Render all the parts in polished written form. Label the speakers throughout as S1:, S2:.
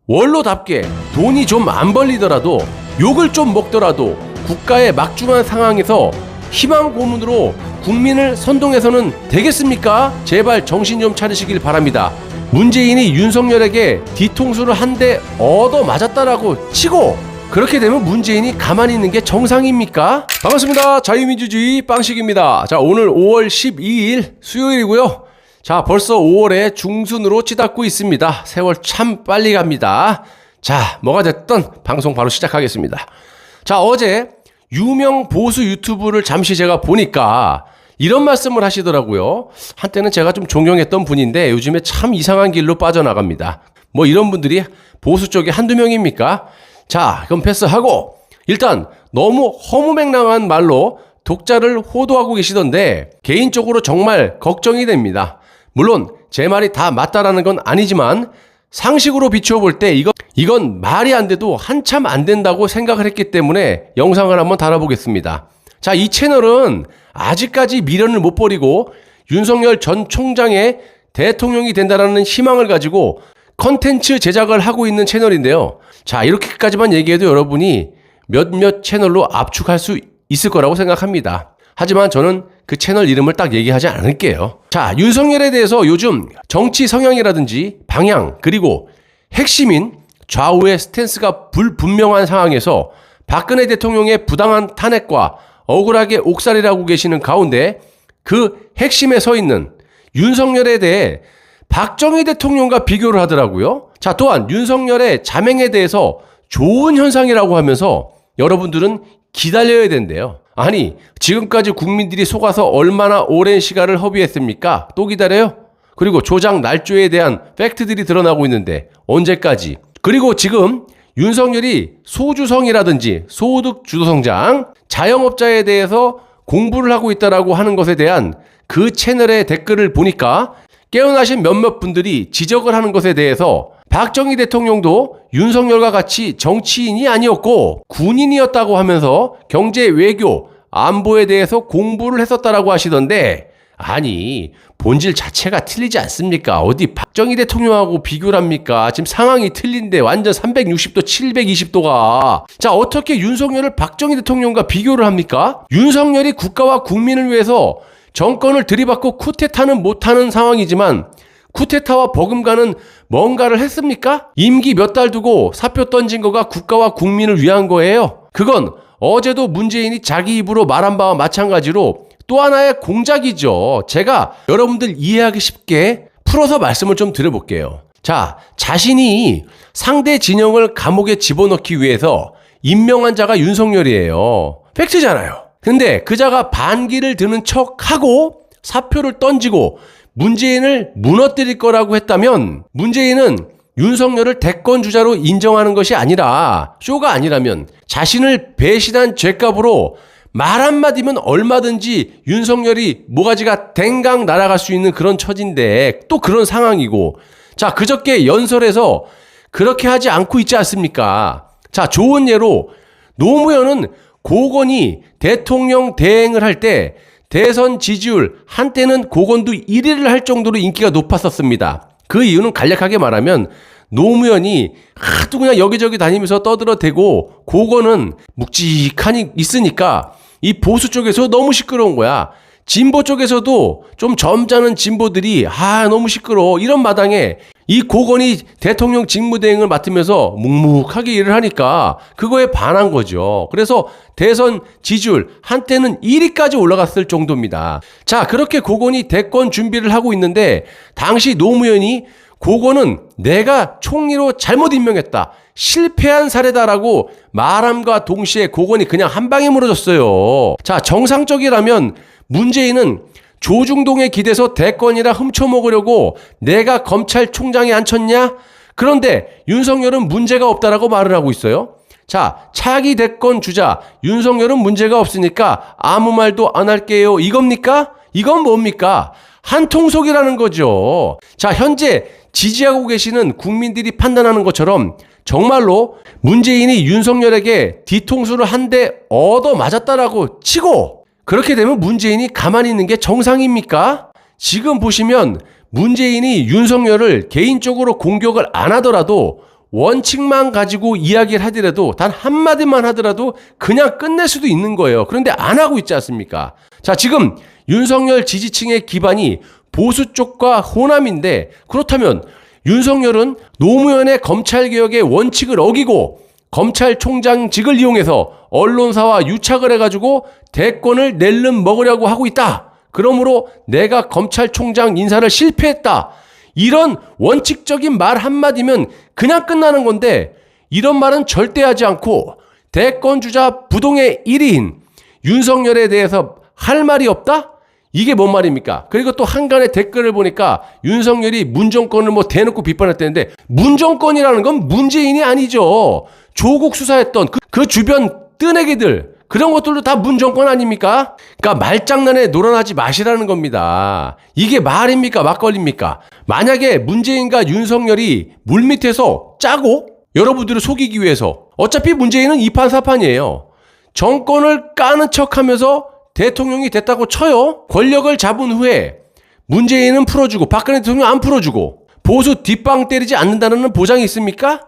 S1: 원로답게 돈이 좀 안 벌리더라도 욕을 좀 먹더라도 국가의 막중한 상황에서 희망 고문으로 국민을 선동해서는 되겠습니까? 제발 정신 좀 차리시길 바랍니다. 문재인이 윤석열에게 뒤통수를 한 대 얻어 맞았다라고 치고 그렇게 되면 문재인이 가만히 있는 게 정상입니까? 반갑습니다. 자유민주주의 빵식입니다. 자, 오늘 5월 12일 수요일이고요. 자, 벌써 5월의 중순으로 치닫고 있습니다. 세월 참 빨리 갑니다. 자, 뭐가 됐든 방송 바로 시작하겠습니다. 자, 어제 유명 보수 유튜브를 잠시 제가 보니까 이런 말씀을 하시더라고요. 한때는 제가 좀 존경했던 분인데 요즘에 참 이상한 길로 빠져나갑니다. 뭐 이런 분들이 보수 쪽에 한두 명입니까? 자, 그럼 패스하고 일단 너무 허무맹랑한 말로 독자를 호도하고 계시던데 개인적으로 정말 걱정이 됩니다. 물론 제 말이 다 맞다라는 건 아니지만 상식으로 비추어 볼 때 이건 말이 안 돼도 한참 안 된다고 생각을 했기 때문에 영상을 한번 달아보겠습니다. 자, 이 채널은 아직까지 미련을 못 버리고 윤석열 전 총장의 대통령이 된다라는 희망을 가지고 컨텐츠 제작을 하고 있는 채널인데요. 자, 이렇게까지만 얘기해도 여러분이 몇몇 채널로 압축할 수 있을 거라고 생각합니다. 하지만 저는 그 채널 이름을 딱 얘기하지 않을게요. 자, 윤석열에 대해서 요즘 정치 성향이라든지 방향 그리고 핵심인 좌우의 스탠스가 불분명한 상황에서 박근혜 대통령의 부당한 탄핵과 억울하게 옥살이라고 계시는 가운데 그 핵심에 서 있는 윤석열에 대해 박정희 대통령과 비교를 하더라고요. 자, 또한 윤석열의 자맹에 대해서 좋은 현상이라고 하면서 여러분들은 기다려야 된대요. 아니, 지금까지 국민들이 속아서 얼마나 오랜 시간을 허비했습니까? 또 기다려요? 그리고 조작 날조에 대한 팩트들이 드러나고 있는데 언제까지? 그리고 지금 윤석열이 소주성이라든지 소득주도성장, 자영업자에 대해서 공부를 하고 있다라고 하는 것에 대한 그 채널의 댓글을 보니까 깨어나신 몇몇 분들이 지적을 하는 것에 대해서 박정희 대통령도 윤석열과 같이 정치인이 아니었고 군인이었다고 하면서 경제, 외교, 안보에 대해서 공부를 했었다라고 하시던데 아니 본질 자체가 틀리지 않습니까? 어디 박정희 대통령하고 비교를 합니까? 지금 상황이 틀린데 완전 360도 720도가 자 어떻게 윤석열을 박정희 대통령과 비교를 합니까? 윤석열이 국가와 국민을 위해서 정권을 들이받고 쿠데타는 못하는 상황이지만 쿠데타와 버금가는 뭔가를 했습니까? 임기 몇 달 두고 사표 던진 거가 국가와 국민을 위한 거예요. 그건 어제도 문재인이 자기 입으로 말한 바와 마찬가지로 또 하나의 공작이죠. 제가 여러분들 이해하기 쉽게 풀어서 말씀을 좀 드려볼게요. 자, 자신이 상대 진영을 감옥에 집어넣기 위해서 임명한 자가 윤석열이에요. 팩트잖아요. 근데 그자가 반기를 드는 척하고 사표를 던지고 문재인을 무너뜨릴 거라고 했다면 문재인은 윤석열을 대권주자로 인정하는 것이 아니라 쇼가 아니라면 자신을 배신한 죄값으로 말 한마디면 얼마든지 윤석열이 모가지가 댕강 날아갈 수 있는 그런 처지인데 또 그런 상황이고 자 그저께 연설에서 그렇게 하지 않고 있지 않습니까? 자 좋은 예로 노무현은 고건이 대통령 대행을 할 때 대선 지지율 한때는 고건도 1위를 할 정도로 인기가 높았었습니다. 그 이유는 간략하게 말하면 노무현이 하도 그냥 여기저기 다니면서 떠들어대고 고건은 묵직하니 있으니까 이 보수 쪽에서 너무 시끄러운 거야. 진보 쪽에서도 좀 점잖은 진보들이 너무 시끄러워 이런 마당에 이 고건이 대통령 직무대행을 맡으면서 묵묵하게 일을 하니까 그거에 반한 거죠. 그래서 대선 지지율 한때는 1위까지 올라갔을 정도입니다. 자 그렇게 고건이 대권 준비를 하고 있는데 당시 노무현이 고건은 내가 총리로 잘못 임명했다. 실패한 사례다라고 말함과 동시에 고건이 그냥 한 방에 무너졌어요. 자, 정상적이라면 문재인은 조중동에 기대서 대권이라 훔쳐먹으려고 내가 검찰총장에 앉혔냐? 그런데 윤석열은 문제가 없다라고 말을 하고 있어요. 자, 차기 대권 주자 윤석열은 문제가 없으니까 아무 말도 안 할게요. 이겁니까? 이건 뭡니까? 한통속이라는 거죠. 자, 현재 지지하고 계시는 국민들이 판단하는 것처럼 정말로 문재인이 윤석열에게 뒤통수를 한 대 얻어 맞았다라고 치고 그렇게 되면 문재인이 가만히 있는 게 정상입니까? 지금 보시면 문재인이 윤석열을 개인적으로 공격을 안 하더라도 원칙만 가지고 이야기를 하더라도 단 한마디만 하더라도 그냥 끝낼 수도 있는 거예요. 그런데 안 하고 있지 않습니까? 자, 지금 윤석열 지지층의 기반이 보수 쪽과 호남인데 그렇다면 윤석열은 노무현의 검찰개혁의 원칙을 어기고 검찰총장직을 이용해서 언론사와 유착을 해가지고 대권을 낼름 먹으려고 하고 있다. 그러므로 내가 검찰총장 인사를 실패했다. 이런 원칙적인 말 한마디면 그냥 끝나는 건데 이런 말은 절대 하지 않고 대권주자 부동의 1위인 윤석열에 대해서 할 말이 없다? 이게 뭔 말입니까? 그리고 또 한간의 댓글을 보니까 윤석열이 문정권을 뭐 대놓고 비판했다는데 문정권이라는 건 문재인이 아니죠. 조국 수사했던 그 주변 뜨내기들 그런 것들도 다 문정권 아닙니까? 그러니까 말장난에 놀아나지 마시라는 겁니다. 이게 말입니까? 막걸리입니까? 만약에 문재인과 윤석열이 물밑에서 짜고 여러분들을 속이기 위해서 어차피 문재인은 2판 4판이에요. 정권을 까는 척하면서 대통령이 됐다고 쳐요. 권력을 잡은 후에 문재인은 풀어주고 박근혜 대통령 안 풀어주고 보수 뒷방 때리지 않는다는 보장이 있습니까?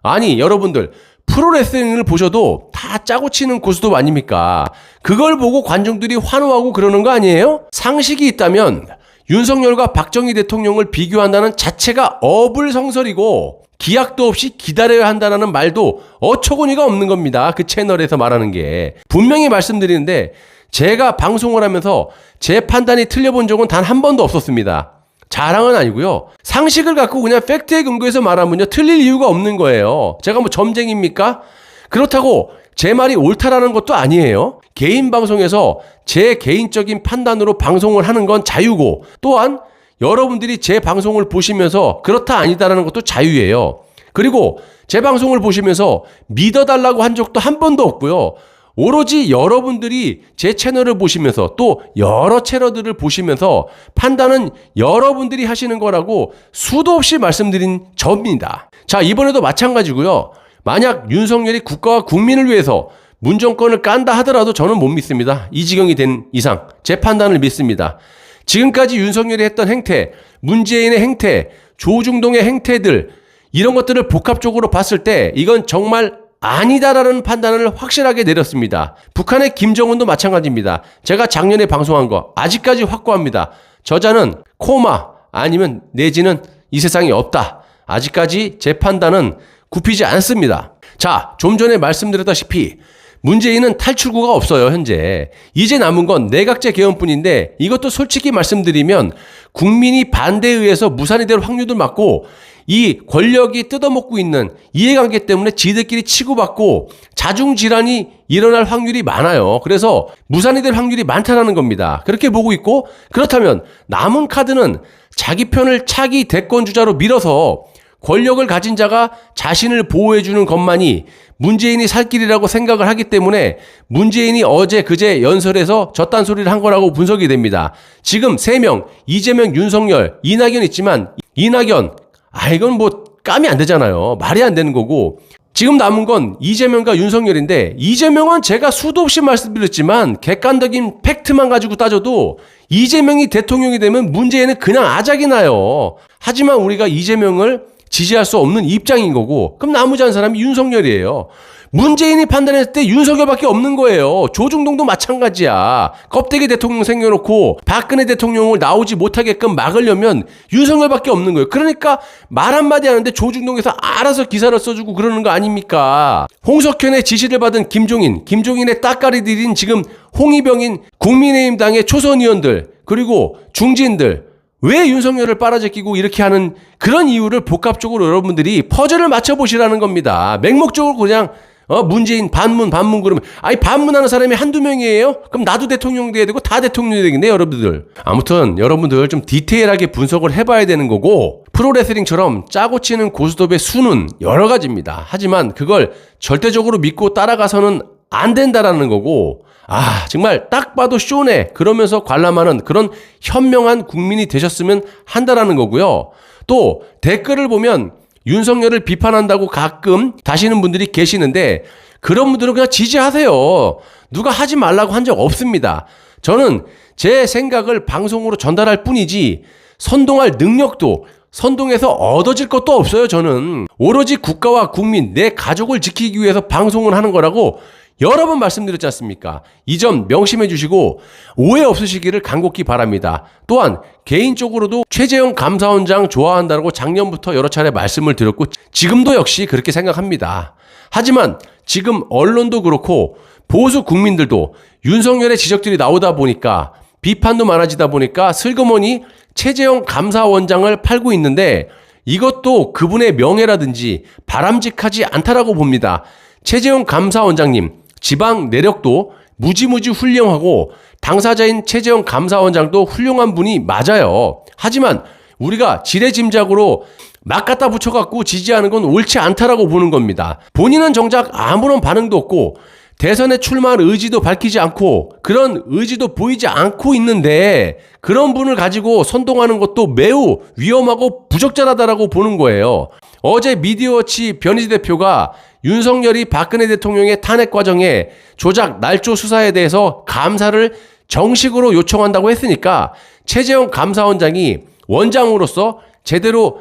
S1: 아니 여러분들 프로레슬링을 보셔도 다 짜고 치는 고수도 아닙니까? 그걸 보고 관중들이 환호하고 그러는 거 아니에요? 상식이 있다면 윤석열과 박정희 대통령을 비교한다는 자체가 어불성설이고 기약도 없이 기다려야 한다는 말도 어처구니가 없는 겁니다. 그 채널에서 말하는 게. 분명히 말씀드리는데 제가 방송을 하면서 제 판단이 틀려본 적은 단 한 번도 없었습니다. 자랑은 아니고요. 상식을 갖고 그냥 팩트에 근거해서 말하면요. 틀릴 이유가 없는 거예요. 제가 뭐 점쟁입니까? 그렇다고 제 말이 옳다라는 것도 아니에요. 개인 방송에서 제 개인적인 판단으로 방송을 하는 건 자유고 또한 여러분들이 제 방송을 보시면서 그렇다 아니다라는 것도 자유예요. 그리고 제 방송을 보시면서 믿어달라고 한 적도 한 번도 없고요. 오로지 여러분들이 제 채널을 보시면서 또 여러 채널들을 보시면서 판단은 여러분들이 하시는 거라고 수도 없이 말씀드린 점입니다. 자, 이번에도 마찬가지고요. 만약 윤석열이 국가와 국민을 위해서 문정권을 깐다 하더라도 저는 못 믿습니다. 이 지경이 된 이상 제 판단을 믿습니다. 지금까지 윤석열이 했던 행태, 문재인의 행태, 조중동의 행태들 이런 것들을 복합적으로 봤을 때 이건 정말 아니다라는 판단을 확실하게 내렸습니다. 북한의 김정은도 마찬가지입니다. 제가 작년에 방송한 거 아직까지 확고합니다. 저자는 코마 아니면 내지는 이 세상에 없다. 아직까지 제 판단은 굽히지 않습니다. 자, 좀 전에 말씀드렸다시피 문재인은 탈출구가 없어요. 현재 이제 남은 건 내각제 개헌뿐인데 이것도 솔직히 말씀드리면 국민이 반대에 의해서 무산이 될 확률도 많고 이 권력이 뜯어먹고 있는 이해관계 때문에 지들끼리 치고받고 자중질환이 일어날 확률이 많아요. 그래서 무산이 될 확률이 많다는 겁니다. 그렇게 보고 있고 그렇다면 남은 카드는 자기 편을 차기 대권주자로 밀어서 권력을 가진 자가 자신을 보호해주는 것만이 문재인이 살 길이라고 생각을 하기 때문에 문재인이 어제 그제 연설에서 저딴 소리를 한 거라고 분석이 됩니다. 지금 3명 이재명, 윤석열, 이낙연 있지만 이낙연 이건 뭐 까면 안 되잖아요. 말이 안 되는 거고 지금 남은 건 이재명과 윤석열인데 이재명은 제가 수도 없이 말씀드렸지만 객관적인 팩트만 가지고 따져도 이재명이 대통령이 되면 문재인은 그냥 아작이 나요. 하지만 우리가 이재명을 지지할 수 없는 입장인 거고 그럼 나머지 한 사람이 윤석열이에요. 문재인이 판단했을 때 윤석열밖에 없는 거예요. 조중동도 마찬가지야. 껍데기 대통령 생겨놓고 박근혜 대통령을 나오지 못하게끔 막으려면 윤석열밖에 없는 거예요. 그러니까 말 한마디 하는데 조중동에서 알아서 기사를 써주고 그러는 거 아닙니까? 홍석현의 지시를 받은 김종인의 따까리들인 지금 홍위병인 국민의힘당의 초선 의원들 그리고 중진들 왜 윤석열을 빨아제끼고 이렇게 하는 그런 이유를 복합적으로 여러분들이 퍼즐을 맞춰보시라는 겁니다. 맹목적으로 그냥 문재인 반문 그러면 반문하는 사람이 한두 명이에요? 그럼 나도 대통령 돼야 되고 다 대통령이 되겠네 여러분들. 아무튼 여러분들 좀 디테일하게 분석을 해봐야 되는 거고 프로레슬링처럼 짜고 치는 고스톱의 수는 여러 가지입니다. 하지만 그걸 절대적으로 믿고 따라가서는 안 된다라는 거고 정말 딱 봐도 쇼네 그러면서 관람하는 그런 현명한 국민이 되셨으면 한다라는 거고요. 또 댓글을 보면 윤석열을 비판한다고 가끔 다시는 분들이 계시는데 그런 분들은 그냥 지지하세요. 누가 하지 말라고 한 적 없습니다. 저는 제 생각을 방송으로 전달할 뿐이지 선동할 능력도 선동해서 얻어질 것도 없어요. 저는 오로지 국가와 국민, 내 가족을 지키기 위해서 방송을 하는 거라고 여러 번 말씀드렸지 않습니까? 이 점 명심해 주시고 오해 없으시기를 간곡히 바랍니다. 또한 개인적으로도 최재형 감사원장 좋아한다고 작년부터 여러 차례 말씀을 드렸고 지금도 역시 그렇게 생각합니다. 하지만 지금 언론도 그렇고 보수 국민들도 윤석열의 지적들이 나오다 보니까 비판도 많아지다 보니까 슬그머니 최재형 감사원장을 팔고 있는데 이것도 그분의 명예라든지 바람직하지 않다라고 봅니다. 최재형 감사원장님 지방 내력도 무지무지 훌륭하고 당사자인 최재형 감사원장도 훌륭한 분이 맞아요. 하지만 우리가 지레짐작으로 막 갖다 붙여갖고 지지하는 건 옳지 않다라고 보는 겁니다. 본인은 정작 아무런 반응도 없고 대선에 출마할 의지도 밝히지 않고 그런 의지도 보이지 않고 있는데 그런 분을 가지고 선동하는 것도 매우 위험하고 부적절하다라고 보는 거예요. 어제 미디어워치 변희재 대표가 윤석열이 박근혜 대통령의 탄핵 과정에 조작 날조 수사에 대해서 감사를 정식으로 요청한다고 했으니까 최재형 감사원장이 원장으로서 제대로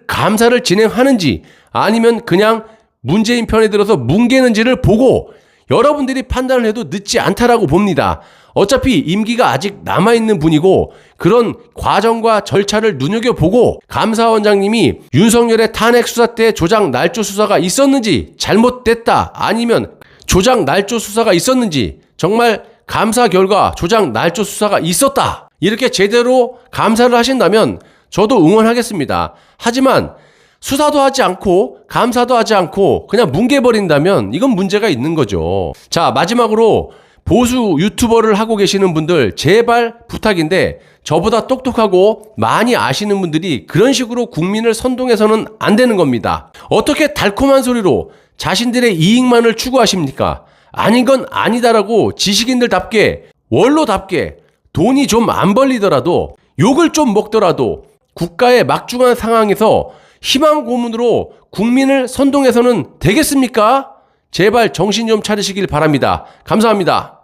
S1: 감사를 진행하는지 아니면 그냥 문재인 편에 들어서 뭉개는지를 보고 여러분들이 판단을 해도 늦지 않다라고 봅니다. 어차피 임기가 아직 남아있는 분이고 그런 과정과 절차를 눈여겨보고 감사원장님이 윤석열의 탄핵 수사 때 조작 날조 수사가 있었는지 잘못됐다 아니면 조작 날조 수사가 있었는지 정말 감사 결과 조작 날조 수사가 있었다 이렇게 제대로 감사를 하신다면 저도 응원하겠습니다. 하지만 수사도 하지 않고 감사도 하지 않고 그냥 뭉개버린다면 이건 문제가 있는 거죠. 자, 마지막으로 보수 유튜버를 하고 계시는 분들 제발 부탁인데 저보다 똑똑하고 많이 아시는 분들이 그런 식으로 국민을 선동해서는 안 되는 겁니다. 어떻게 달콤한 소리로 자신들의 이익만을 추구하십니까? 아닌 건 아니다라고 지식인들답게 원로답게 돈이 좀 안 벌리더라도 욕을 좀 먹더라도 국가의 막중한 상황에서 희망 고문으로 국민을 선동해서는 되겠습니까? 제발 정신 좀 차리시길 바랍니다. 감사합니다.